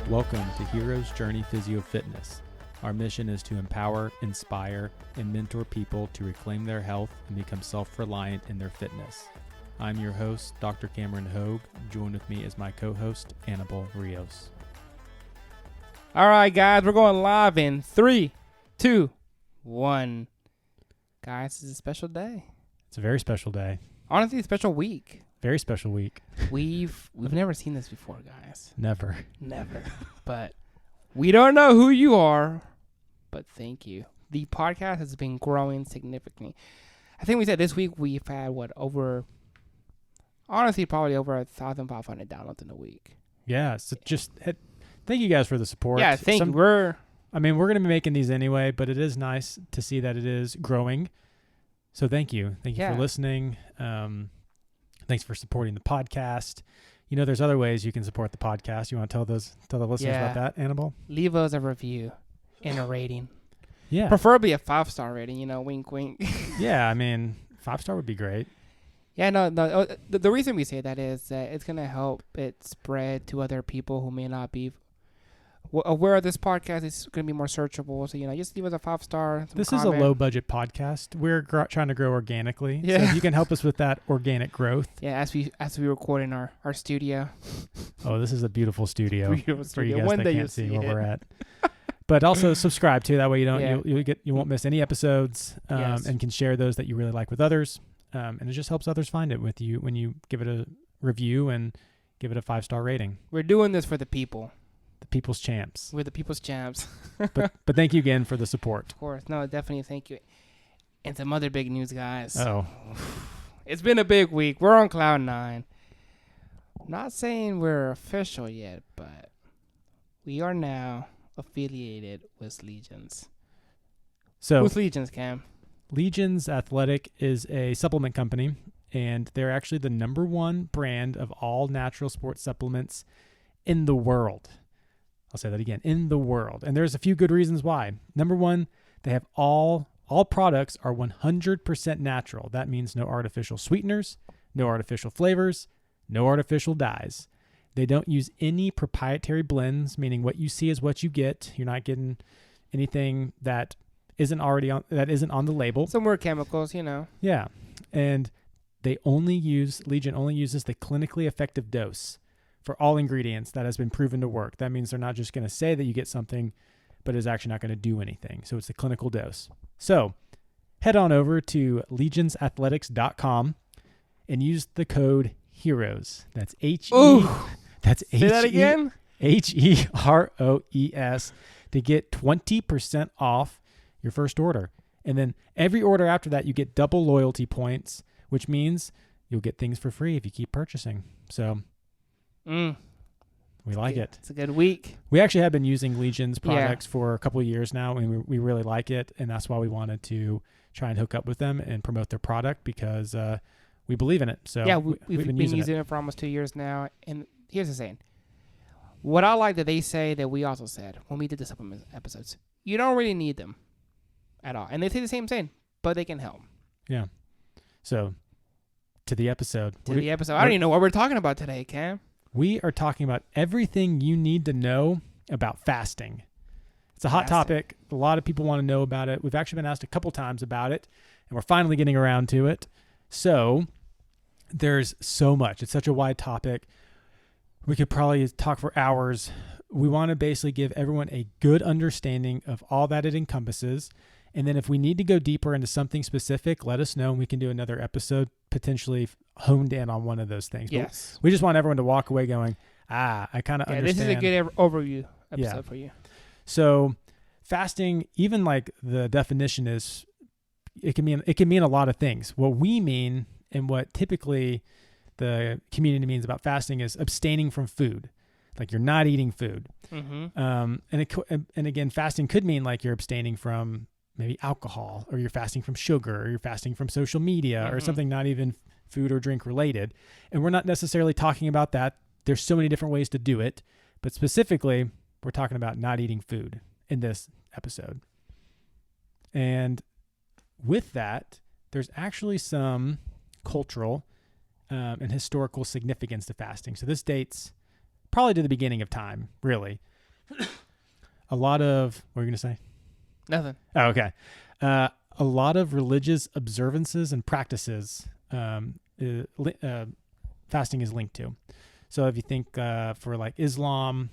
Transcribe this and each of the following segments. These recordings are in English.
Welcome to Hero's Journey Physio Fitness. Our mission is to empower, inspire, and mentor people to reclaim their health and become self-reliant in their fitness. I'm your host, Dr. Cameron Hogue. Join with me as my co-host, Annabelle Rios. All right, guys, we're going live in 3, 2, 1. Guys, it's a special day. It's a very special day. Honestly, a special week. Very special week. We've never seen this before, guys. Never. But we don't know who you are, but thank you. The podcast has been growing significantly. I think we said this week we've had, probably over 1,500 downloads in a week. Yeah, so just thank you guys for the support. Yeah, thank you. We're going to be making these anyway, but it is nice to see that it is growing. So thank you. Thank you for listening. Thanks for supporting the podcast. You know, there's other ways you can support the podcast. You want to tell the listeners about that, Annabelle? Leave us a review and a rating. Yeah. Preferably a 5-star rating, wink, wink. Yeah, 5-star would be great. Yeah, no. The reason we say that is that it's going to help it spread to other people who may not be aware of this podcast. It's going to be more searchable. So, just leave us a 5-star. This is a low-budget podcast. We're trying to grow organically. Yeah. So if you can help us with that organic growth. Yeah, as we record in our studio. Oh, this is a beautiful studio. For you guys One that day can't see you'll where see we're at. But also subscribe too. That way you won't miss any episodes, and can share those that you really like with others. And it just helps others find it with you when you give it a review and give it a 5-star rating. We're doing this for the people. The people's champs. We're the people's champs. but thank you again for the support. Of course. No, definitely thank you. And some other big news, guys. Oh. It's been a big week. We're on cloud 9. Not saying we're official yet, but we are now affiliated with Legions. So who's Legions, Cam? Legions Athletic is a supplement company, and they're actually the #1 brand of all natural sports supplements in the world. I'll say that again, in the world. And there's a few good reasons why. Number one, they have all products are 100% natural. That means no artificial sweeteners, no artificial flavors, no artificial dyes. They don't use any proprietary blends, meaning what you see is what you get. You're not getting anything that isn't on the label. Some more chemicals, Yeah. And Legion only uses the clinically effective dose for all ingredients that has been proven to work. That means they're not just going to say that you get something, but is actually not going to do anything. So it's the clinical dose. So head on over to legionsathletics.com and use the code HEROES. That's Say that again? HEROES to get 20% off your first order. And then every order after that, you get double loyalty points, which means you'll get things for free if you keep purchasing. So we like it. It's a good week. We actually have been using Legion's products for a couple of years now, and we really like it. And that's why we wanted to try and hook up with them and promote their product because we believe in it. So yeah, we've been using it for almost 2 years now. And here's the saying. What I like that they say that we also said when we did the supplement episodes, you don't really need them at all. And they say the same thing, but they can help. Yeah. So to the episode. I don't even know what we're talking about today, Cam. We are talking about everything you need to know about fasting. It's a hot topic. A lot of people want to know about it. We've actually been asked a couple times about it, and we're finally getting around to it. So there's so much. It's such a wide topic. We could probably talk for hours. We want to basically give everyone a good understanding of all that it encompasses. And then if we need to go deeper into something specific, let us know, and we can do another episode potentially honed in on one of those things. Yes. But we just want everyone to walk away going, I kind of understand. This is a good overview episode for you. So fasting, even like the definition is, it can mean a lot of things. What we mean and what typically the community means about fasting is abstaining from food. Like you're not eating food. Mm-hmm. And again, fasting could mean like you're abstaining from maybe alcohol, or you're fasting from sugar, or you're fasting from social media, or something not even food or drink related. And we're not necessarily talking about that. There's so many different ways to do it, but specifically, we're talking about not eating food in this episode. And with that, there's actually some cultural and historical significance to fasting. So this dates probably to the beginning of time, really. A lot of, what are you going to say? Nothing. Oh, okay. A lot of religious observances and practices fasting is linked to. So if you think for like Islam,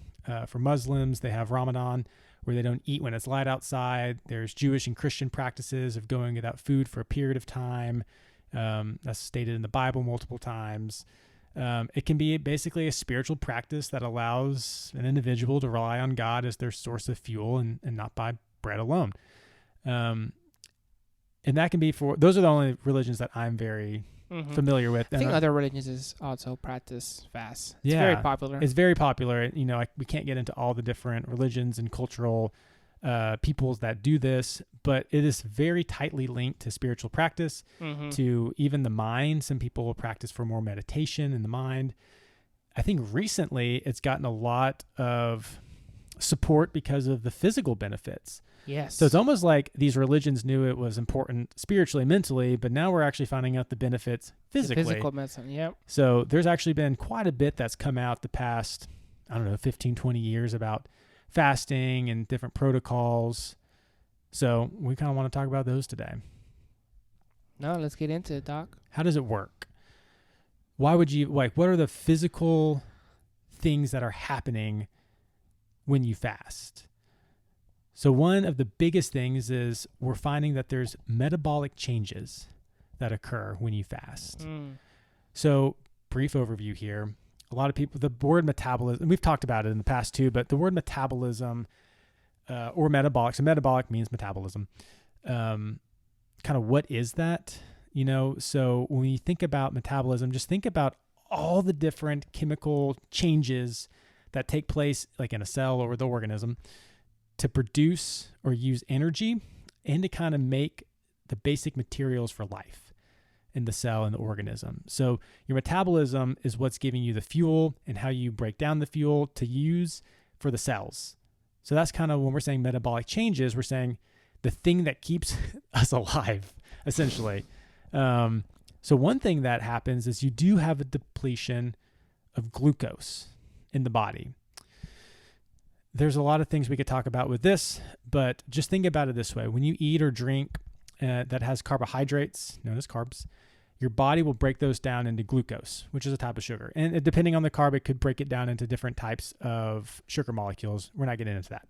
for Muslims, they have Ramadan where they don't eat when it's light outside. There's Jewish and Christian practices of going without food for a period of time. That's stated in the Bible multiple times. It can be basically a spiritual practice that allows an individual to rely on God as their source of fuel and not by bread alone. And that can be those are the only religions that I'm very familiar with. I think other religions also practice fast. It's very popular. It's very popular. You know, we can't get into all the different religions and cultural peoples that do this, but it is very tightly linked to spiritual practice, to even the mind. Some people will practice for more meditation in the mind. I think recently it's gotten a lot of support because of the physical benefits. Yes. So it's almost like these religions knew it was important spiritually, mentally, but now we're actually finding out the benefits physically. The physical medicine, yep. So there's actually been quite a bit that's come out the past, 15, 20 years about fasting and different protocols. So we kind of want to talk about those today. No, let's get into it, Doc. How does it work? Why would you, what are the physical things that are happening when you fast? So one of the biggest things is we're finding that there's metabolic changes that occur when you fast. So brief overview here. A lot of people, the word metabolism, and we've talked about it in the past too, but the word metabolism or metabolic, so metabolic means metabolism. Kind of what is that? You know, so when you think about metabolism, just think about all the different chemical changes that take place like in a cell or the organism to produce or use energy and to kind of make the basic materials for life in the cell and the organism. So your metabolism is what's giving you the fuel and how you break down the fuel to use for the cells. So that's kind of when we're saying metabolic changes, we're saying the thing that keeps us alive, essentially. So one thing that happens is you do have a depletion of glucose in the body. There's a lot of things we could talk about with this, but just think about it this way. When you eat or drink that has carbohydrates, known as carbs, your body will break those down into glucose, which is a type of sugar. And depending on the carb, it could break it down into different types of sugar molecules. We're not getting into that.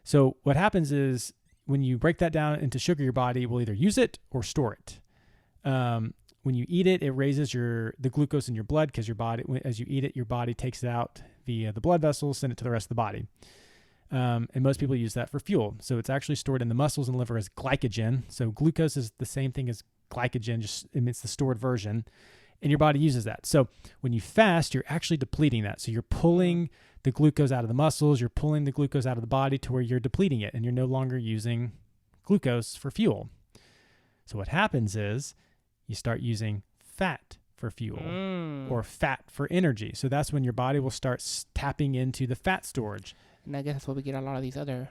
So what happens is when you break that down into sugar, your body will either use it or store it. When you eat it, it raises the glucose in your blood because your body, as you eat it, your body takes it out via the blood vessels, send it to the rest of the body. And most people use that for fuel. So it's actually stored in the muscles and liver as glycogen. So glucose is the same thing as glycogen, just it's the stored version, and your body uses that. So when you fast, you're actually depleting that. So you're pulling the glucose out of the muscles, you're pulling the glucose out of the body to where you're depleting it, and you're no longer using glucose for fuel. So what happens is you start using fat for fuel or fat for energy. So that's when your body will start tapping into the fat storage. And I guess that's what we get a lot of these other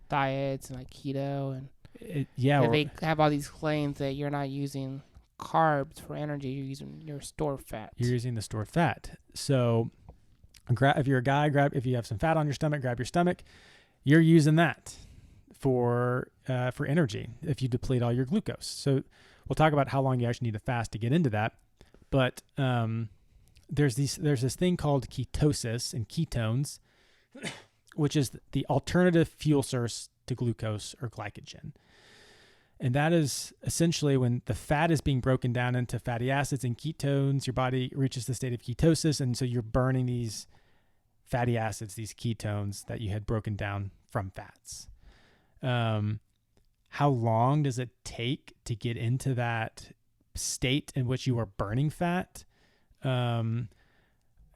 diets and like keto and they have all these claims that you're not using carbs for energy, you're using your stored fat. You're using the stored fat. So if you're a guy, if you have some fat on your stomach, grab your stomach. You're using that for energy if you deplete all your glucose. So we'll talk about how long you actually need to fast to get into that. But there's this thing called ketosis and ketones, which is the alternative fuel source to glucose or glycogen. And that is essentially when the fat is being broken down into fatty acids and ketones, your body reaches the state of ketosis. And so you're burning these fatty acids, these ketones that you had broken down from fats. How long does it take to get into that state in which you are burning fat?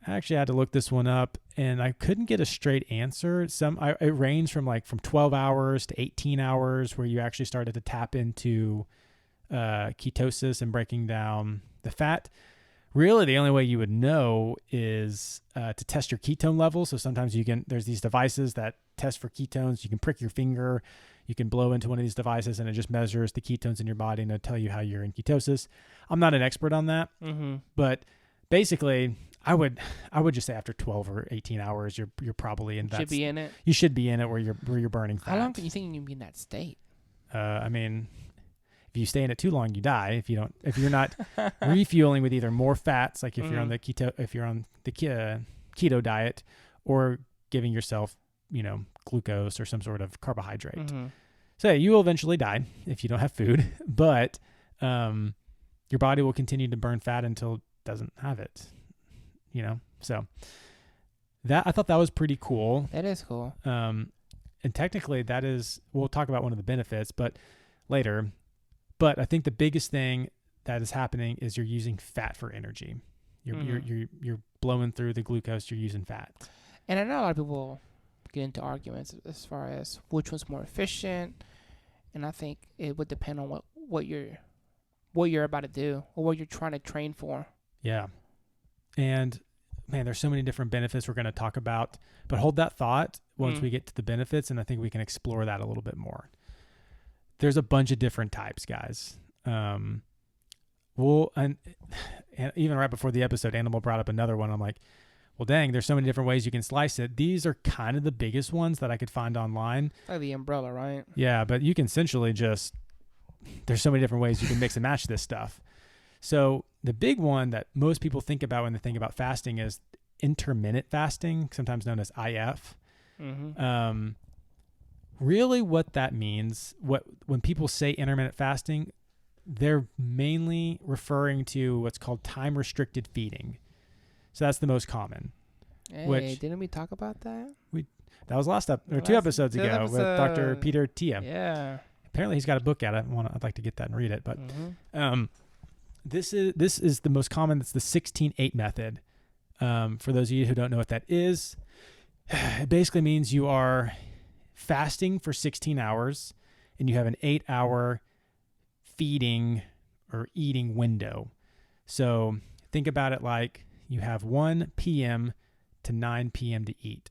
I actually had to look this one up and I couldn't get a straight answer. It ranged from 12 hours to 18 hours where you actually started to tap into ketosis and breaking down the fat. Really, the only way you would know is to test your ketone level. So sometimes there's these devices that test for ketones. You can prick your finger, you can blow into one of these devices and it just measures the ketones in your body and it'll tell you how you're in ketosis. I'm not an expert on that, but basically I would just say after 12 or 18 hours, you're probably in that. Should be in it. You should be in it where you're burning fat. How long can you think you can be in that state? I mean, if you stay in it too long, you die. If you're not refueling with either more fats, like if you're on the keto diet, or giving yourself, glucose or some sort of carbohydrate. Mm-hmm. So you will eventually die if you don't have food, but your body will continue to burn fat until it doesn't have it. So that I thought that was pretty cool. That is cool. And technically we'll talk about one of the benefits, but later. But I think the biggest thing that is happening is you're using fat for energy. You're blowing through the glucose. You're using fat. And I know a lot of people get into arguments as far as which one's more efficient, and I think it would depend on what you're about to do or what you're trying to train for. Yeah. And man, there's so many different benefits we're going to talk about, but hold that thought once we get to the benefits, and I think we can explore that a little bit more. There's a bunch of different types, guys. And even right before the episode, Animal brought up another one. I'm like, well, dang, there's so many different ways you can slice it. These are kind of the biggest ones that I could find online. Like the umbrella, right? Yeah, but you can essentially there's so many different ways you can mix and match this stuff. So the big one that most people think about when they think about fasting is intermittent fasting, sometimes known as IF. Mm-hmm. Really what that means, when people say intermittent fasting, they're mainly referring to what's called time-restricted feeding. So that's the most common. Hey, didn't we talk about that? That was two episodes ago with Dr. Peter Tia. Yeah. Apparently he's got a book out. I'd like to get that and read it. But this is the most common. It's the 16-8 method. For those of you who don't know what that is, it basically means you are fasting for 16 hours and you have an 8-hour feeding or eating window. So think about it like you have 1 p.m. to 9 p.m. to eat.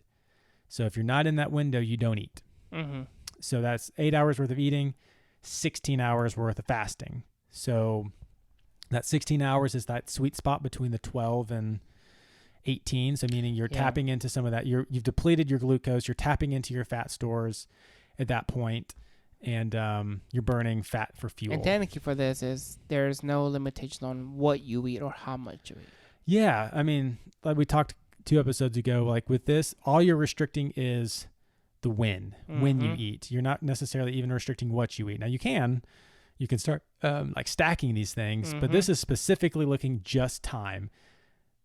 So if you're not in that window, you don't eat. Mm-hmm. So that's 8 hours worth of eating, 16 hours worth of fasting. So that 16 hours is that sweet spot between the 12 and 18. So meaning you're tapping into some of that. You've depleted your glucose. You're tapping into your fat stores at that point, and you're burning fat for fuel. And technically for this is there's no limitation on what you eat or how much you eat. Yeah. I mean, like we talked 2 episodes ago, like with this, all you're restricting is the when you eat. You're not necessarily even restricting what you eat. Now you can start like stacking these things, but this is specifically looking just time.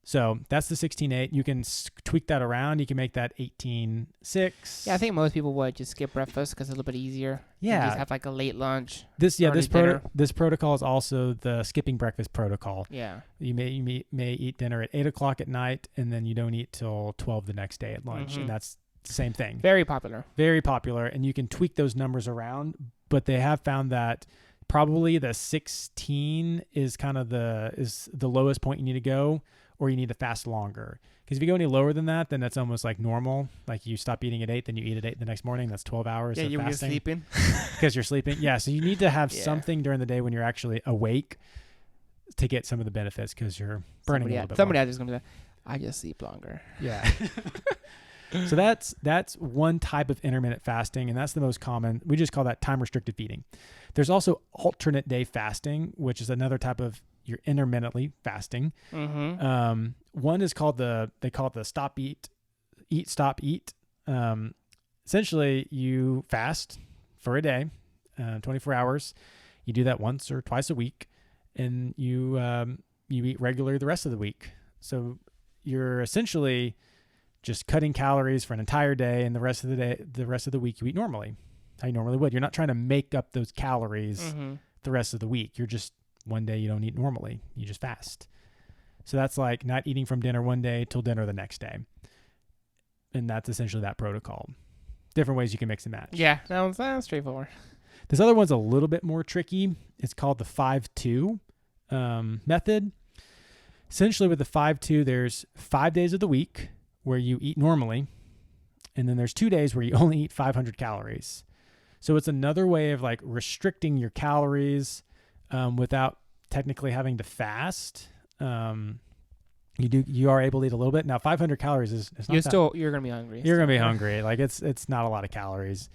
So that's the 16-8. You can tweak that around. You can make that 18-6. Yeah, I think most people would just skip breakfast because it's a little bit easier. Yeah. You just have like a late lunch. This protocol is also the skipping breakfast protocol. Yeah. You may eat dinner at 8 o'clock at night, and then you don't eat till 12 the next day at lunch. And that's the same thing. Very popular. Very popular. And you can tweak those numbers around, but they have found that probably the 16 is kind of the lowest point you need to go, or you need to fast longer. Because if you go any lower than that, then that's almost like normal. Like you stop eating at 8, then you eat at 8 the next morning. That's 12 hours of fasting. Yeah, you're sleeping. Because you're sleeping. Yeah, so you need to have something during the day when you're actually awake to get some of the benefits, because you're burning a little bit Somebody out there's going to be like, I just sleep longer. Yeah. So that's one type of intermittent fasting, and that's the most common. We just call that time-restricted feeding. There's also alternate day fasting, which is another type of you're intermittently fasting. One is called they call it the stop eat stop eat. Essentially you fast for a day, 24 hours. You do that once or twice a week, and you eat regularly the rest of the week. So you're essentially just cutting calories for an entire day, and the rest of the week you eat normally, how you normally would. You're not trying to make up those calories the rest of the week. You're just, one day you don't eat normally. You just fast. So that's like not eating from dinner one day till dinner the next day. And that's essentially that protocol. Different ways you can mix and match. Yeah, that sounds straightforward. This other one's a little bit more tricky. It's called the 5-2 method. Essentially with the 5-2, there's 5 days of the week where you eat normally, and then there's 2 days where you only eat 500 calories. So it's another way of like restricting your calories without technically having to fast. You are able to eat a little bit. Now 500 calories is not you're gonna be hungry. You're gonna be hungry. Like it's not a lot of calories.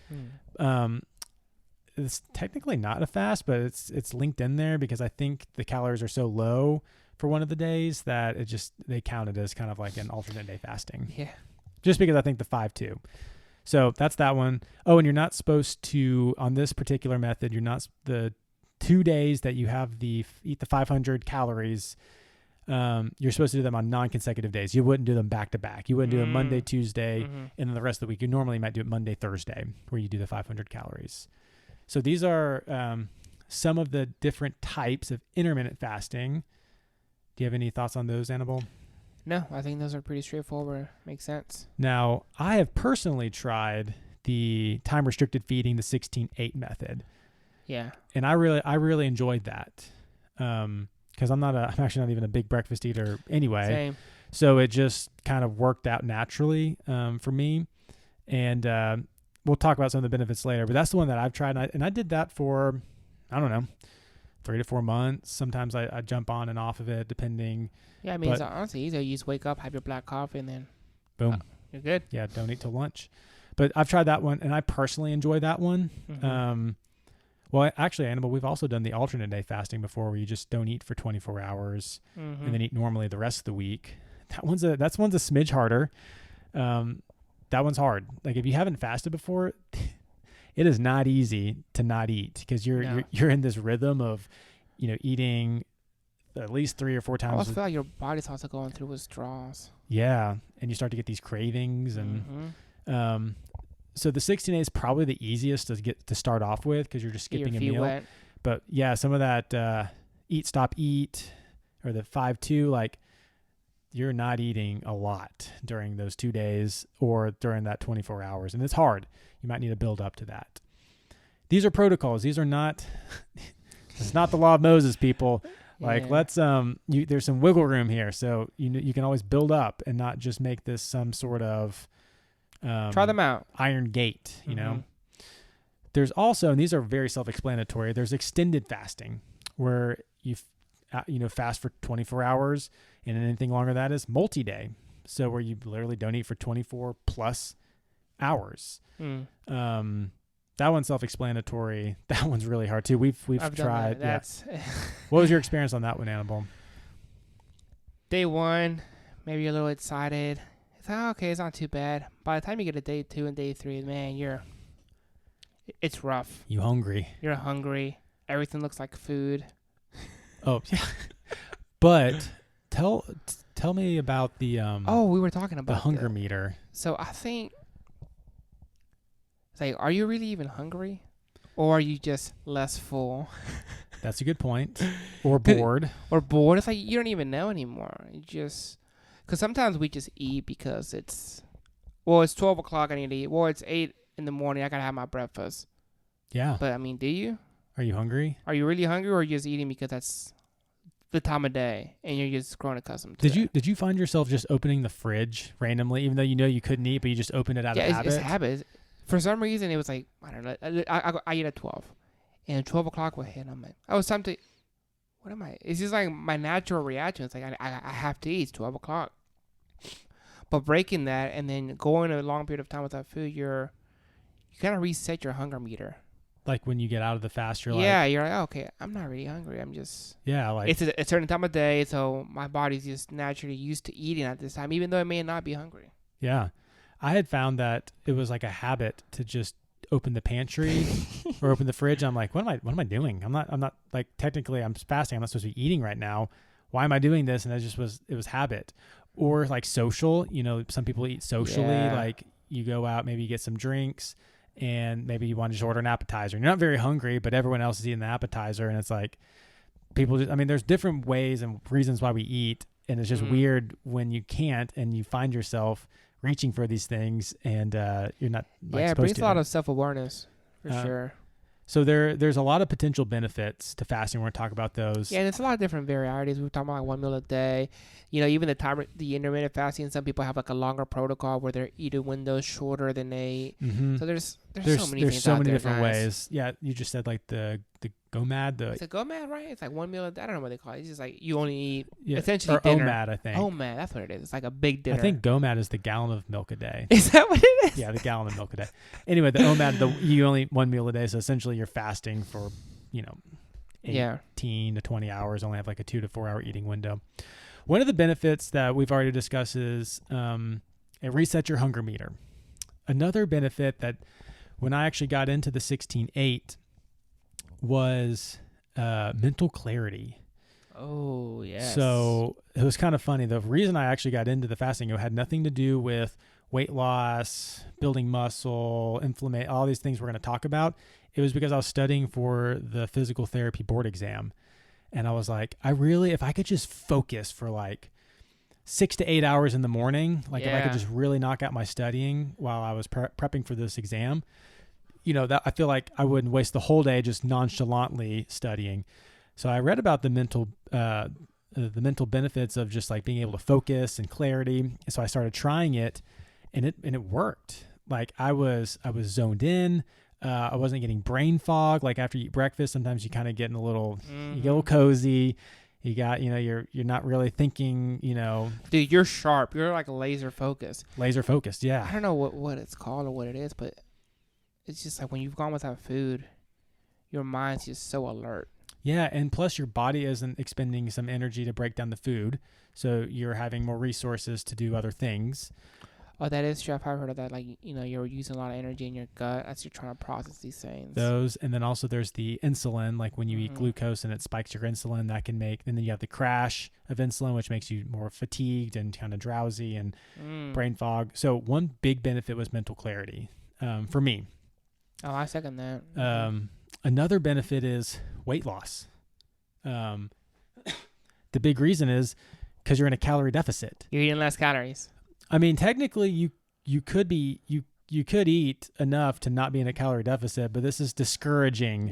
It's technically not a fast, but it's linked in there because I think the calories are so low for one of the days that they count it as kind of like an alternate day fasting. Yeah. Just because I think the 5-2. So that's that one. Oh, and you're not supposed to, on this particular method, you're not, the 2 days that you have eat the 500 calories, you're supposed to do them on non-consecutive days. You wouldn't do them back to back. You wouldn't do them Monday, Tuesday, and then the rest of the week. You normally might do it Monday, Thursday, where you do the 500 calories. So these are some of the different types of intermittent fasting. Do you have any thoughts on those, Annabelle? No, I think those are pretty straightforward. Makes sense. Now, I have personally tried the time-restricted feeding, the 16-8 method. Yeah. And I really enjoyed that because I'm actually not even a big breakfast eater anyway. Same. So it just kind of worked out naturally for me. And we'll talk about some of the benefits later. But that's the one that I've tried. And I did that for, I don't know, 3 to 4 months. Sometimes I jump on and off of it depending. Yeah, I mean, it's honestly easy. You just wake up, have your black coffee, and then boom. You're good. Yeah, don't eat till lunch. But I've tried that one, and I personally enjoy that one. Well, actually, Annabelle, we've also done the alternate day fasting before where you just don't eat for 24 hours and then eat normally the rest of the week. That one's a smidge harder. That one's hard. Like if you haven't fasted before, it is not easy to not eat because you're in this rhythm of, eating at least 3 or 4 times. I almost feel like your body's also going through withdrawals. Yeah, and you start to get these cravings, and so the 16 is probably the easiest to start off with because you're just skipping a meal. Wet. But yeah, some of that eat, stop, eat, or the 5-2, like you're not eating a lot during those 2 days or during that 24 hours, and it's hard. You might need to build up to that. These are protocols. These are not. It's not the law of Moses, people. Like let's there's some wiggle room here, so you can always build up and not just make this some sort of try them out iron gate. There's also, and these are very self-explanatory. There's extended fasting where you fast for 24 hours, and anything longer than that is multi-day. So where you literally don't eat for 24 plus hours. That one's self-explanatory. That one's really hard too. We've tried. That's What was your experience on that one, Annabelle? Day 1, maybe you're a little excited. It's like, okay, it's not too bad. By the time you get to day 2 and day 3, man, it's rough. You hungry? You're hungry. Everything looks like food. Oh yeah. But tell me about the we were talking about the hunger meter. So I think. It's like, are you really even hungry? Or are you just less full? That's a good point. Or bored. Or bored. It's like you don't even know anymore. Because sometimes we just eat because it's 12 o'clock, I need to eat. Well, it's 8 in the morning, I got to have my breakfast. Yeah. But, I mean, do you? Are you hungry? Are you really hungry or are you just eating because that's the time of day and you're just growing accustomed to it? Did you find yourself just opening the fridge randomly, even though you couldn't eat, but you just opened it out of habit? Yeah, it's habit. For some reason, it was like, I don't know, I eat at 12. And 12 o'clock would hit, and I'm like, it's time to, what am I? It's just like my natural reaction. It's like, I have to eat. It's 12 o'clock. But breaking that and then going a long period of time without food, you kind of reset your hunger meter. Like when you get out of the fast, you're you're like, okay, I'm not really hungry. I'm just, like it's a certain time of day, so my body's just naturally used to eating at this time, even though it may not be hungry. Yeah. I had found that it was like a habit to just open the pantry or open the fridge. I'm like, what am I doing? I'm not like, technically I'm fasting. I'm not supposed to be eating right now. Why am I doing this? And it was habit. Or like social, some people eat socially. Yeah. Like you go out, maybe you get some drinks and maybe you want to just order an appetizer. You're not very hungry, but everyone else is eating the appetizer. And it's like there's different ways and reasons why we eat. And it's just weird when you can't and you find yourself reaching for these things and you're not it brings a lot of self-awareness for sure. So there's a lot of potential benefits to fasting. We're going to talk about those. Yeah, there's a lot of different varieties. We're talking about like 1 meal a day. Even the intermittent fasting, some people have like a longer protocol where their eating window is shorter than 8. So there's There's so many there's things so out many there, different guys. ways. Yeah, you just said like the GOMAD, It's a GOMAD, right? It's like one meal. I don't know what they call it. It's just like you only eat yeah, essentially or dinner. OMAD, I think. OMAD, that's what it is. It's like a big dinner. I think GOMAD is the gallon of milk a day. Is that what it is? Yeah, the gallon of milk a day. Anyway, the OMAD, you only eat one meal a day, so essentially you're fasting for, 18 to 20 hours, only have like a 2 to 4 hour eating window. One of the benefits that we've already discussed is it resets your hunger meter. Another benefit that when I actually got into the 16-8 was mental clarity. Oh, yes. So it was kind of funny. The reason I actually got into the fasting, it had nothing to do with weight loss, building muscle, inflammation, all these things we're going to talk about. It was because I was studying for the physical therapy board exam. And I was like, if I could just focus for like 6 to 8 hours in the morning, like if I could just really knock out my studying while I was prepping for this exam, that I feel like I wouldn't waste the whole day just nonchalantly studying. So I read about the mental benefits of just like being able to focus and clarity. So I started trying it, and it worked. Like I was zoned in. I wasn't getting brain fog. Like after you eat breakfast, sometimes you kind of get in you get a little cozy. You got, you're not really thinking, Dude, you're sharp. You're like laser focused. Laser focused, yeah. I don't know what it's called or what it is, but it's just like when you've gone without food, your mind's just so alert. Yeah, and plus your body isn't expending some energy to break down the food, so you're having more resources to do other things. Oh, that is true. I've heard of that. Like, you're using a lot of energy in your gut as you're trying to process these things. Those, and then also there's the insulin, like when you eat glucose and it spikes your insulin, that can make, and then you have the crash of insulin, which makes you more fatigued and kind of drowsy and brain fog. So one big benefit was mental clarity for me. Oh, I second that. Another benefit is weight loss. The big reason is because you're in a calorie deficit. You're eating less calories. I mean, technically, you could eat enough to not be in a calorie deficit, but this is discouraging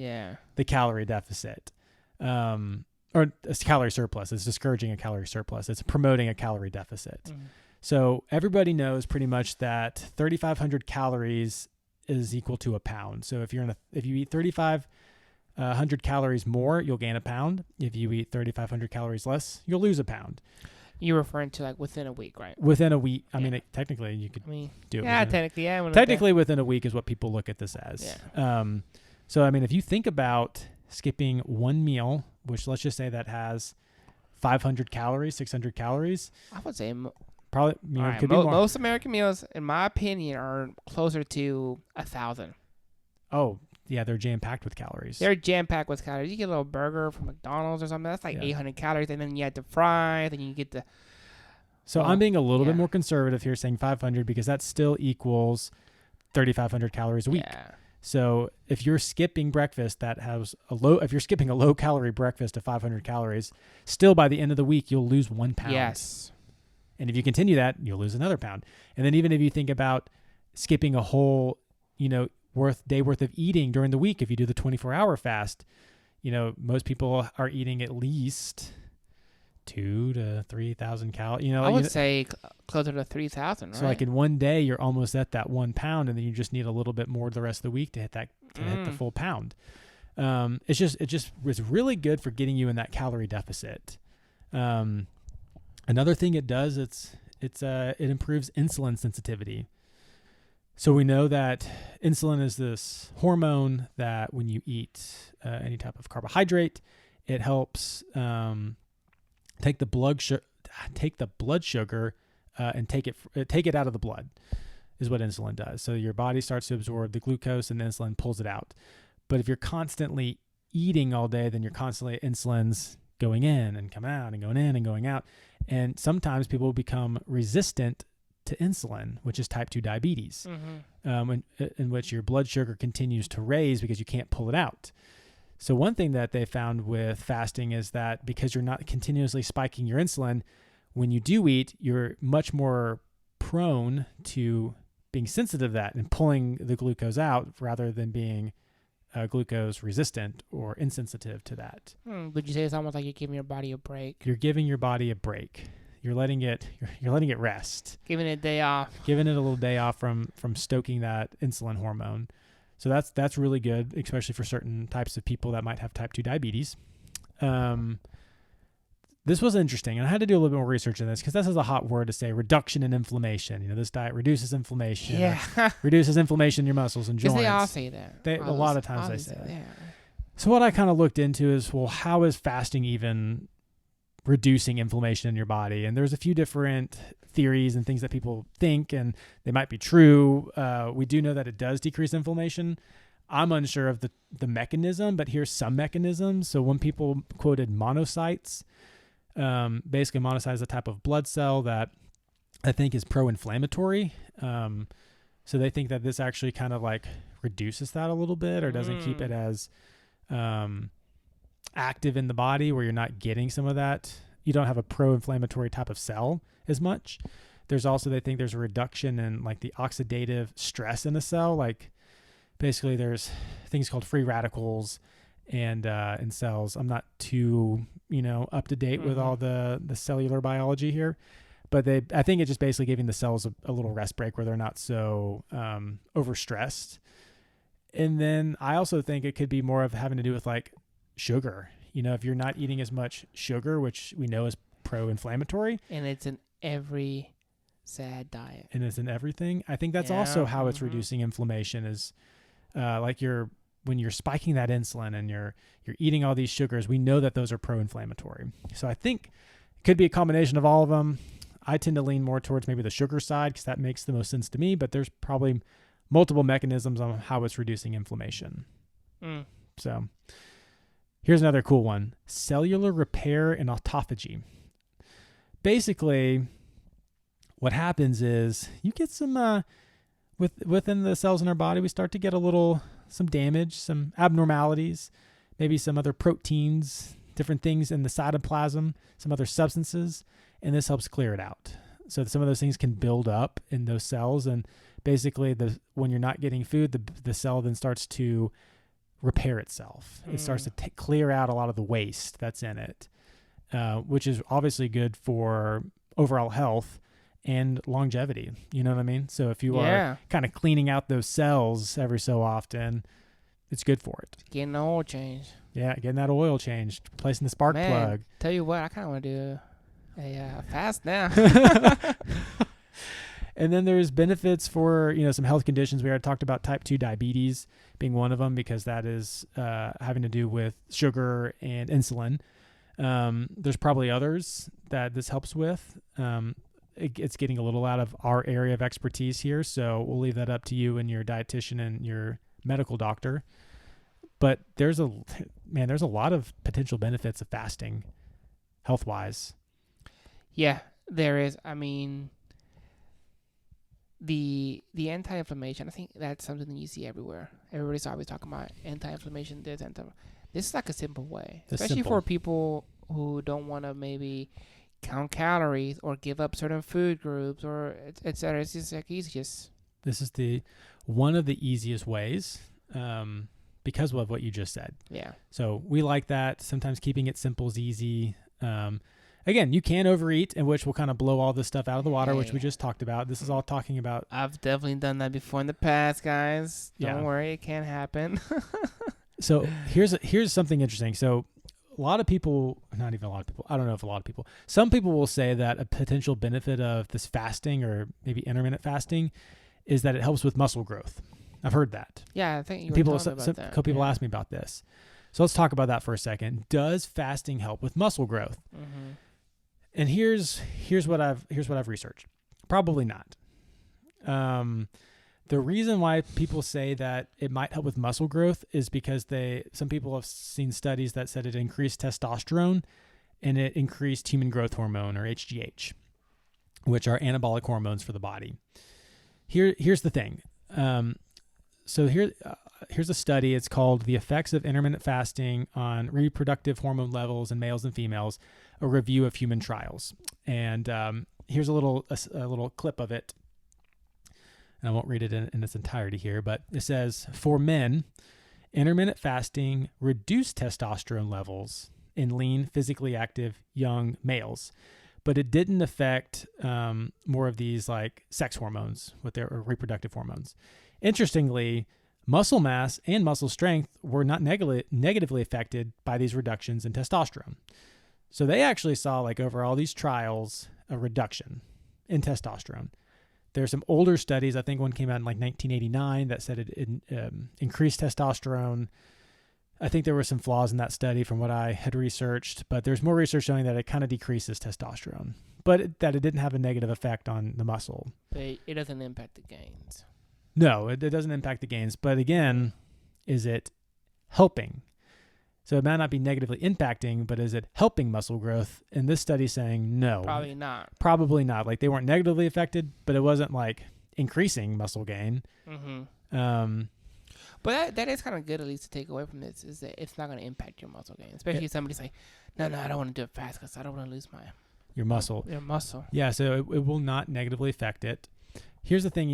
the calorie deficit, or a calorie surplus. It's discouraging a calorie surplus. It's promoting a calorie deficit. So everybody knows pretty much that 3,500 calories is equal to a pound. So if you eat 3,500 calories more, you'll gain a pound. If you eat 3,500 calories less, you'll lose a pound. You're referring to like within a week, right? Within a week. I mean, technically you could do it. Yeah, technically, yeah. Technically within a week is what people look at this as. Yeah. So, I mean, if you think about skipping one meal, which let's just say that has 500 calories, 600 calories. I would say probably, right, could be more. Most American meals, in my opinion, are closer to 1,000. Oh, yeah, they're jam-packed with calories. They're jam-packed with calories. You get a little burger from McDonald's or something. That's like 800 calories. And then you have to fry. Then you get the... So I'm being a little bit more conservative here, saying 500, because that still equals 3,500 calories a week. Yeah. So if you're skipping breakfast that has if you're skipping a low-calorie breakfast of 500 calories, still by the end of the week, you'll lose 1 pound. Yes. And if you continue that, you'll lose another pound. And then even if you think about skipping a whole, day worth of eating during the week, if you do the 24-hour fast, most people are eating at least 2,000 to 3,000 calories. I would say closer to 3,000, right? So like in one day, you're almost at that 1 pound, and then you just need a little bit more the rest of the week to hit hit the full pound. It's really good for getting you in that calorie deficit. Another thing it does, it improves insulin sensitivity. So we know that insulin is this hormone that when you eat any type of carbohydrate, it helps take the blood sugar and take it out of the blood, is what insulin does. So your body starts to absorb the glucose and insulin pulls it out. But if you're constantly eating all day, then you're constantly insulin's going in and coming out and going in and going out. And sometimes people become resistant to insulin, which is type 2 diabetes, in which your blood sugar continues to raise because you can't pull it out. So one thing that they found with fasting is that because you're not continuously spiking your insulin, when you do eat, you're much more prone to being sensitive to that and pulling the glucose out rather than being glucose resistant or insensitive to that. Would you say it's almost like you're giving your body a break? You're giving your body a break. You're letting it rest. Giving it a day off. Giving it a little day off from stoking that insulin hormone. So that's really good, especially for certain types of people that might have type 2 diabetes. This was interesting, and I had to do a little bit more research on this because this is a hot word to say, reduction in inflammation. You know, this diet reduces inflammation. Yeah. Reduces inflammation in your muscles and joints. Because they all say that. A lot of times they say that. Yeah. So what I kind of looked into is, well, how is fasting even reducing inflammation in your body? And there's a few different theories and things that people think, and they might be true. We do know that it does decrease inflammation. I'm unsure of the mechanism, but here's some mechanisms. So when people quoted monocytes, basically monocyte is a type of blood cell that I think is pro-inflammatory. So they think that this actually kind of like reduces that a little bit, or doesn't keep it as active in the body, where you're not getting some of that. You don't have a pro-inflammatory type of cell as much. There's also, they think there's a reduction in like the oxidative stress in a cell. Like basically there's things called free radicals and in cells. I'm not too, up to date with all the cellular biology here, but I think it's just basically giving the cells a little rest break where they're not so overstressed. And then I also think it could be more of having to do with like sugar. If you're not eating as much sugar, which we know is pro-inflammatory. And it's in every sad diet. And it's in everything. I think that's also how it's reducing inflammation is when you're spiking that insulin and you're eating all these sugars, we know that those are pro-inflammatory. So I think it could be a combination of all of them. I tend to lean more towards maybe the sugar side because that makes the most sense to me, but there's probably multiple mechanisms on how it's reducing inflammation. So here's another cool one: cellular repair and autophagy. Basically, what happens is you get some within the cells in our body, we start to get some damage, some abnormalities, maybe some other proteins, different things in the cytoplasm, some other substances, and this helps clear it out. So some of those things can build up in those cells, and basically when you're not getting food, the cell then starts to repair itself. It starts to clear out a lot of the waste that's in it, which is obviously good for overall health and longevity. You know what I mean? So if you are kind of cleaning out those cells every so often, it's good for it. Getting the oil change. Yeah, getting that oil changed, replacing the spark plug. Tell you what, I kind of want to do a fast now. And then there's benefits for, some health conditions. We already talked about type 2 diabetes being one of them, because that is having to do with sugar and insulin. There's probably others that this helps with. It's getting a little out of our area of expertise here, so we'll leave that up to you and your dietitian and your medical doctor. But there's a lot of potential benefits of fasting, health-wise. Yeah, there is. I mean, the anti-inflammation, I think that's something that you see everywhere. Everybody's always talking about anti-inflammation. This is like a simple way, especially for people who don't want to maybe count calories or give up certain food groups or et cetera. It's just like easiest. This is one of the easiest ways, because of what you just said. Yeah. So we like that. Sometimes keeping it simple is easy. Again, you can overeat, in which will kind of blow all this stuff out of the water, which we just talked about. This is all talking about. I've definitely done that before in the past, guys. Don't worry, it can happen. So here's something interesting. So a lot of people, not even a lot of people, I don't know if a lot of people, some people will say that a potential benefit of this fasting, or maybe intermittent fasting, is that it helps with muscle growth. I've heard that. Yeah, I think you were talking about that. A couple people asked me about this. So let's talk about that for a second. Does fasting help with muscle growth? Mm-hmm. And here's what I've researched. Probably not. The reason why people say that it might help with muscle growth is because some people have seen studies that said it increased testosterone and it increased human growth hormone, or HGH, which are anabolic hormones for the body. Here's the thing. So here's a study. It's called "The Effects of Intermittent Fasting on Reproductive Hormone Levels in Males and Females: A Review of Human Trials." And here's a little clip of it. And I won't read it in its entirety here, but it says, for men, intermittent fasting reduced testosterone levels in lean, physically active young males, but it didn't affect more of these like sex hormones with their reproductive hormones. Interestingly, muscle mass and muscle strength were not negatively affected by these reductions in testosterone. So they actually saw, like, over all these trials, a reduction in testosterone. There's some older studies. I think one came out in like 1989 that said it increased testosterone. I think there were some flaws in that study from what I had researched, but there's more research showing that it kind of decreases testosterone, but that it didn't have a negative effect on the muscle. But it doesn't impact the gains. No, it doesn't impact the gains. But again, is it helping? So it might not be negatively impacting, but is it helping muscle growth? And this study is saying no. Probably not. Probably not. Like, they weren't negatively affected, but it wasn't like increasing muscle gain. Mm-hmm. But that is kind of good, at least, to take away from this, is that it's not going to impact your muscle gain. Especially if somebody's like, no, I don't want to do it fast because I don't want to lose your muscle. Your muscle. Yeah, so it will not negatively affect it. Here's the thing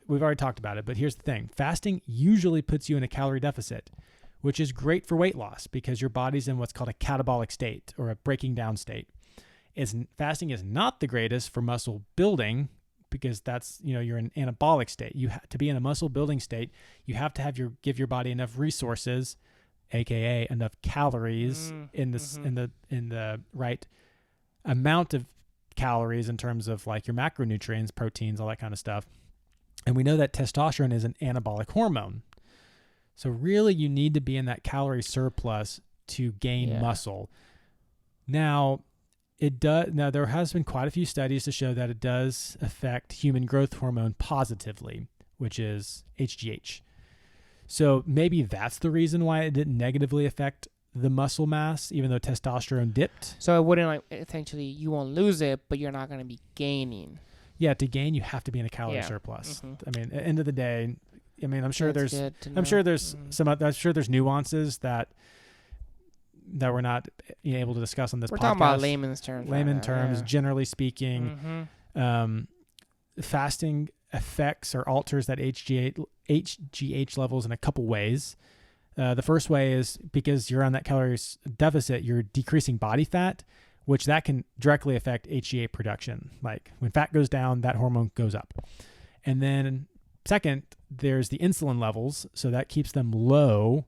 we've already talked about it, but here's the thing. Fasting usually puts you in a calorie deficit, which is great for weight loss because your body's in what's called a catabolic state, or a breaking down state. Fasting is not the greatest for muscle building because that's, you're in an anabolic state. To be in a muscle building state, you have to give your body enough resources, aka enough calories in the right amount of calories in terms of like your macronutrients, proteins, all that kind of stuff. And we know that testosterone is an anabolic hormone. So really you need to be in that calorie surplus to gain muscle. Now, there has been quite a few studies to show that it does affect human growth hormone positively, which is HGH. So maybe that's the reason why it didn't negatively affect the muscle mass, even though testosterone dipped. So it wouldn't, essentially, you won't lose it, but you're not going to be gaining. Yeah, to gain, you have to be in a calorie surplus. Mm-hmm. I mean, at the end of the day, I'm sure there's nuances that we're not able to discuss on this podcast. We're talking about layman's terms. Generally speaking, fasting affects or alters that HGH levels in a couple ways. The first way is because you're on that calories deficit, you're decreasing body fat, which that can directly affect HGH production. Like when fat goes down, that hormone goes up. And then second, there's the insulin levels. So that keeps them low.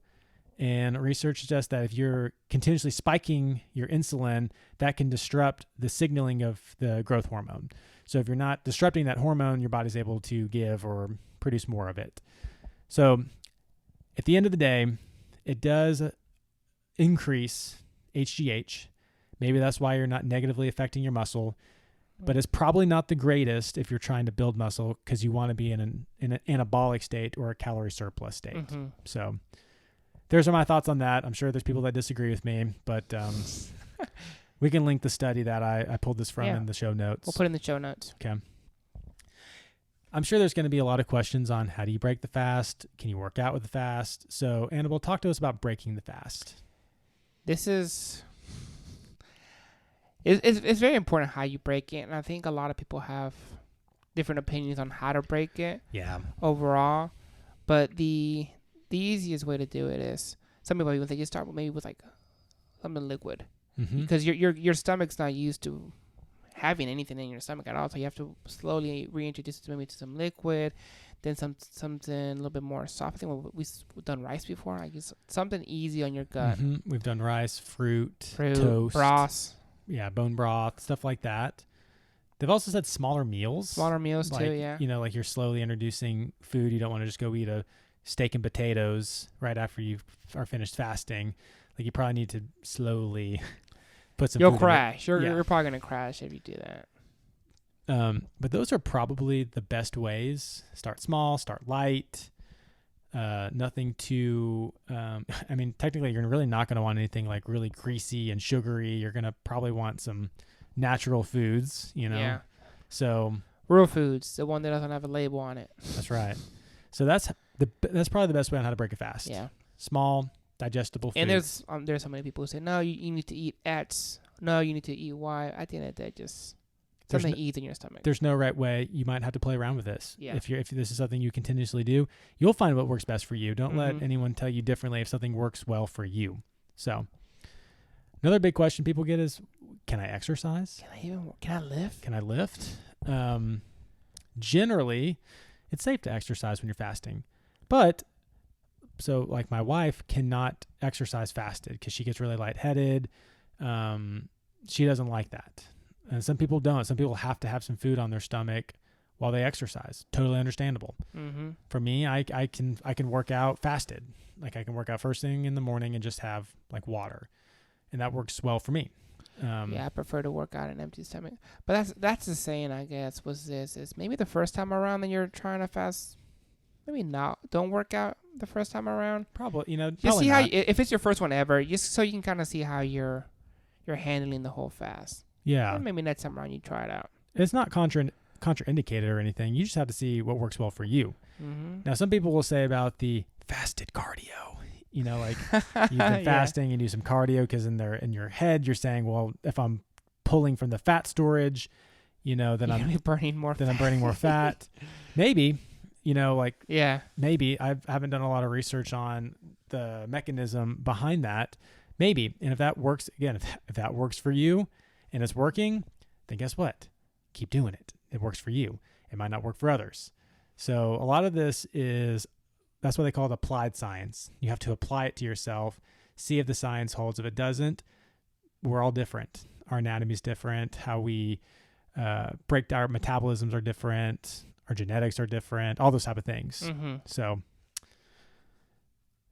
And research suggests that if you're continuously spiking your insulin, that can disrupt the signaling of the growth hormone. So if you're not disrupting that hormone, your body's able to give or produce more of it. So at the end of the day, it does increase HGH. Maybe that's why you're not negatively affecting your muscle, but it's probably not the greatest if you're trying to build muscle because you want to be in an anabolic state or a calorie surplus state. Mm-hmm. So there's my thoughts on that. I'm sure there's people that disagree with me, but we can link the study that I pulled this from in the show notes. We'll put it in the show notes. Okay. I'm sure there's going to be a lot of questions on how do you break the fast? Can you work out with the fast? So, Annabelle, talk to us about breaking the fast. It's very important how you break it, and I think a lot of people have different opinions on how to break it. Yeah. Overall, but the easiest way to do it is some people even think you start with like something liquid, because your stomach's not used to having anything in your stomach at all, so you have to slowly reintroduce it maybe to some liquid, then something a little bit more soft. I think we've done rice before. I guess something easy on your gut. We've done rice, fruit, toast, broth. Yeah, bone broth, stuff like that. They've also said smaller meals. Smaller meals too, yeah. Like you're slowly introducing food. You don't want to just go eat a steak and potatoes right after you are finished fasting. Like you probably need to slowly put some. You'll crash. You're probably gonna crash if you do that. But those are probably the best ways. Start small. Start light. Nothing too. Technically, you're really not gonna want anything like really greasy and sugary. You're gonna probably want some natural foods. Yeah. So real foods, the one that doesn't have a label on it. That's right. So that's probably the best way on how to break a fast. Yeah. Small, digestible food. And there's so many people who say, no, you need to eat X. No, you need to eat Y. At the end of the day, just something eats in your stomach. There's no right way. You might have to play around with this. Yeah. If this is something you continuously do, you'll find what works best for you. Don't let anyone tell you differently if something works well for you. So another big question people get is, can I exercise? Can I lift? Can I lift? Generally, it's safe to exercise when you're fasting, but so like my wife cannot exercise fasted because she gets really lightheaded. She doesn't like that. And some people don't. Some people have to have some food on their stomach while they exercise. Totally understandable. Mm-hmm. For me, I can work out fasted. Like I can work out first thing in the morning and just have like water, and that works well for me. Yeah, I prefer to work out an empty stomach. But that's the saying, I guess. Was this is maybe the first time around that you're trying to fast? Maybe not. Don't work out the first time around. Probably, Just see how if it's your first one ever, just so you can kind of see how you're handling the whole fast. Yeah. And maybe next time around you try it out. It's not contraindicated or anything. You just have to see what works well for you. Mm-hmm. Now, some people will say about the fasted cardio. Like you've been fasting and do some cardio because in your head you're saying, well, if I'm pulling from the fat storage, then I'm burning more. I'm burning more fat. Maybe, maybe I haven't done a lot of research on the mechanism behind that. Maybe, and if that works, again, if that works for you and it's working, then guess what? Keep doing it. It works for you. It might not work for others. So a lot of this that's what they call it applied science. You have to apply it to yourself, see if the science holds. If it doesn't, we're all different. Our anatomy is different. How we break down our metabolisms are different. Our genetics are different. All those type of things. Mm-hmm. So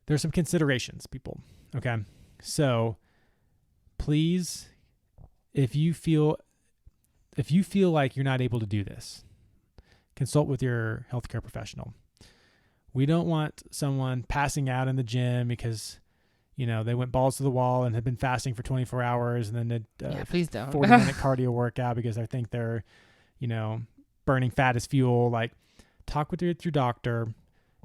there's some considerations, people. Okay. So please, if you feel like you're not able to do this, consult with your healthcare professional. We don't want someone passing out in the gym because, they went balls to the wall and have been fasting for 24 hours and then did please don't. 40-minute cardio workout because I think they're, burning fat as fuel. Like, talk with your doctor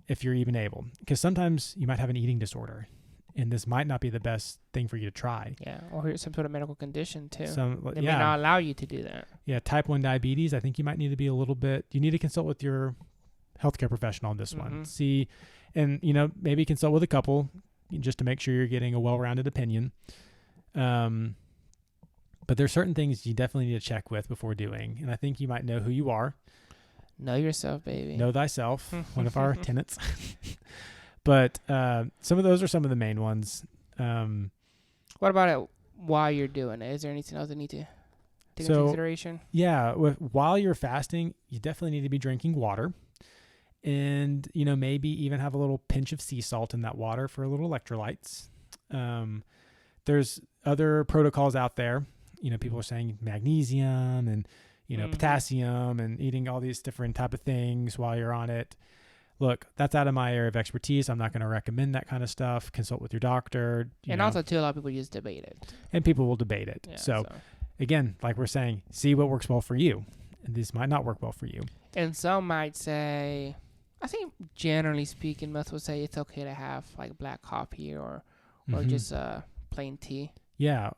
if you're even able, because sometimes you might have an eating disorder and this might not be the best thing for you to try. Yeah, or some sort of medical condition too. They may yeah. not allow you to do that. Yeah, type 1 diabetes. I think you might need to be you need to consult with your healthcare professional on this one. See, and maybe consult with a couple just to make sure you're getting a well-rounded opinion. But there's certain things you definitely need to check with before doing, and I think you might know who you are. Know yourself, baby. Know thyself. One of our tenets. But some of those are some of the main ones. What about it while you're doing it? Is there anything else that need to take into consideration? Yeah, while you're fasting, you definitely need to be drinking water. And, maybe even have a little pinch of sea salt in that water for a little electrolytes. There's other protocols out there. People are saying magnesium and, potassium and eating all these different type of things while you're on it. Look, that's out of my area of expertise. I'm not going to recommend that kind of stuff. Consult with your doctor. Also, too, a lot of people just debate it. And people will debate it. Yeah, so, again, like we're saying, see what works well for you. And this might not work well for you. And some might say, I think generally speaking, most would say it's okay to have like black coffee or just plain tea. Yeah.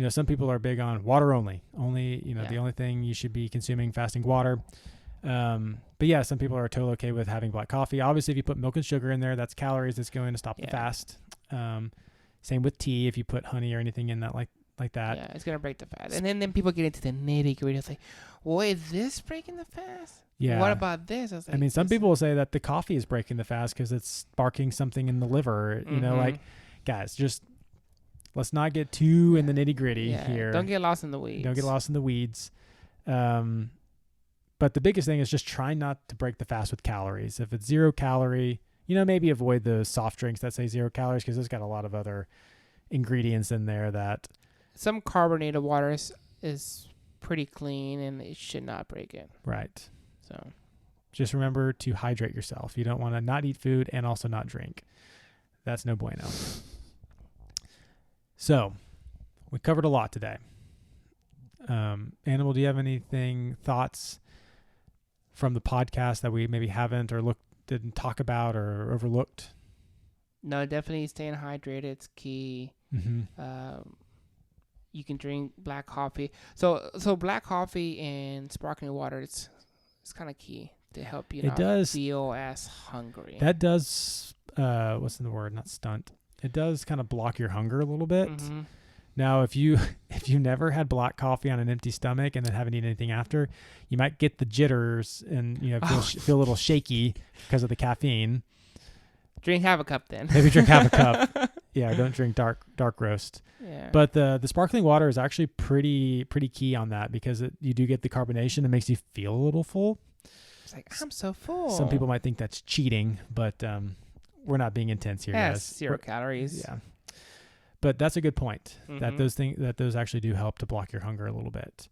Some people are big on water only. The only thing you should be consuming fasting water. But yeah, some people are totally okay with having black coffee. Obviously, if you put milk and sugar in there, that's calories that's going to stop the fast. Same with tea. If you put honey or anything in that like that. Yeah, it's going to break the fast. And then people get into the nitty-gritty. It's like, well, is this breaking the fast? Yeah. What about this? I was like, some people will say that the coffee is breaking the fast because it's sparking something in the liver. Guys, just let's not get too in the nitty-gritty here. Don't get lost in the weeds. But the biggest thing is just try not to break the fast with calories. If it's 0 calorie, maybe avoid the soft drinks that say 0 calories because it's got a lot of other ingredients in there that. Some carbonated water is pretty clean and it should not break it. Right. So just remember to hydrate yourself. You don't want to not eat food and also not drink. That's no bueno. So we covered a lot today. Animal, do you have thoughts from the podcast that we maybe haven't or didn't talk about or overlooked? No, definitely staying hydrated. It's key. Mm-hmm. You can drink black coffee. So black coffee and sparkling water, it's kind of key to help you not feel as hungry. That does, what's the word? Not stunt. It does kind of block your hunger a little bit. Mm-hmm. Now, if you never had black coffee on an empty stomach and then haven't eaten anything after, you might get the jitters and feel a little shaky because of the caffeine. Drink half a cup then. Maybe drink half a cup. Yeah, don't drink dark roast. Yeah. But the sparkling water is actually pretty key on that because you do get the carbonation. It makes you feel a little full. It's like, I'm so full. Some people might think that's cheating, but we're not being intense here, guys. 0 calories. Yeah. But that's a good point. Mm-hmm. That those actually do help to block your hunger a little bit.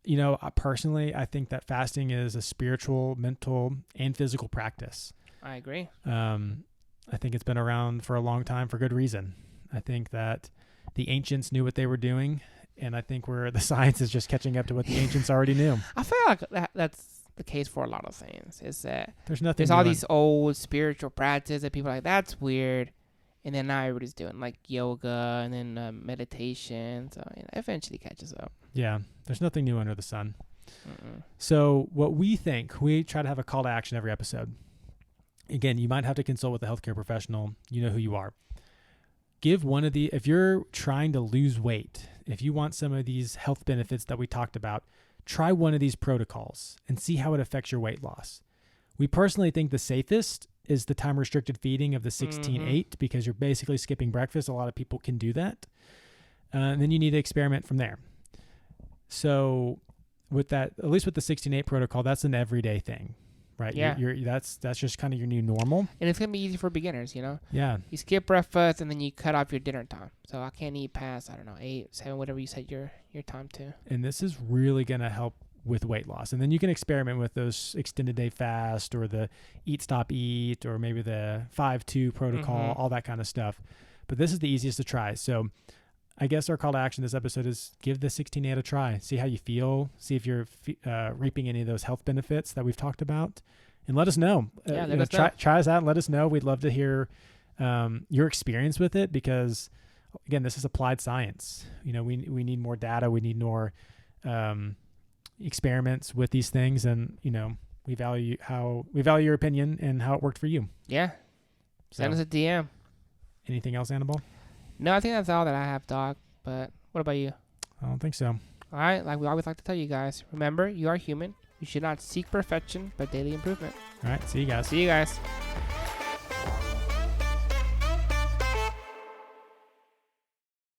You know, personally, I think that fasting is a spiritual, mental, and physical practice. I agree. I think it's been around for a long time for good reason. I think that the ancients knew what they were doing, and I think the science is just catching up to what the ancients already knew. I feel like that's the case for a lot of things. Is that there's all these old spiritual practices that people are like, that's weird, and then now everybody's doing like yoga and then meditation. So eventually catches up. Yeah, there's nothing new under the sun. Mm-mm. So what we try to have a call to action every episode. Again, you might have to consult with a healthcare professional. You know who you are. If you're trying to lose weight, if you want some of these health benefits that we talked about, try one of these protocols and see how it affects your weight loss. We personally think the safest is the time restricted feeding of the 16-8 because you're basically skipping breakfast. A lot of people can do that. And then you need to experiment from there. So with that, at least with the 16-8 protocol, that's an everyday thing. Right. Yeah. That's just kind of your new normal. And it's going to be easy for beginners, you know? Yeah. You skip breakfast and then you cut off your dinner time. So I can't eat past, 8, 7, whatever you set your time to. And this is really going to help with weight loss. And then you can experiment with those extended day fast or the eat, stop, eat, or maybe the 5-2 protocol, all that kind of stuff. But this is the easiest to try. So I guess our call to action this episode is give the 16-8 a try. See how you feel. See if you're reaping any of those health benefits that we've talked about. And let us know. Yeah, let us know. Try us out and let us know. We'd love to hear your experience with it because, again, this is applied science. You know, we need more data. We need more experiments with these things. And, you know, we value your opinion and how it worked for you. Yeah. Send us a DM. Anything else, Annabelle? No, I think that's all that I have, Doc. But what about you? I don't think so. All right. Like we always like to tell you guys, remember, you are human. You should not seek perfection, but daily improvement. All right. See you guys. See you guys.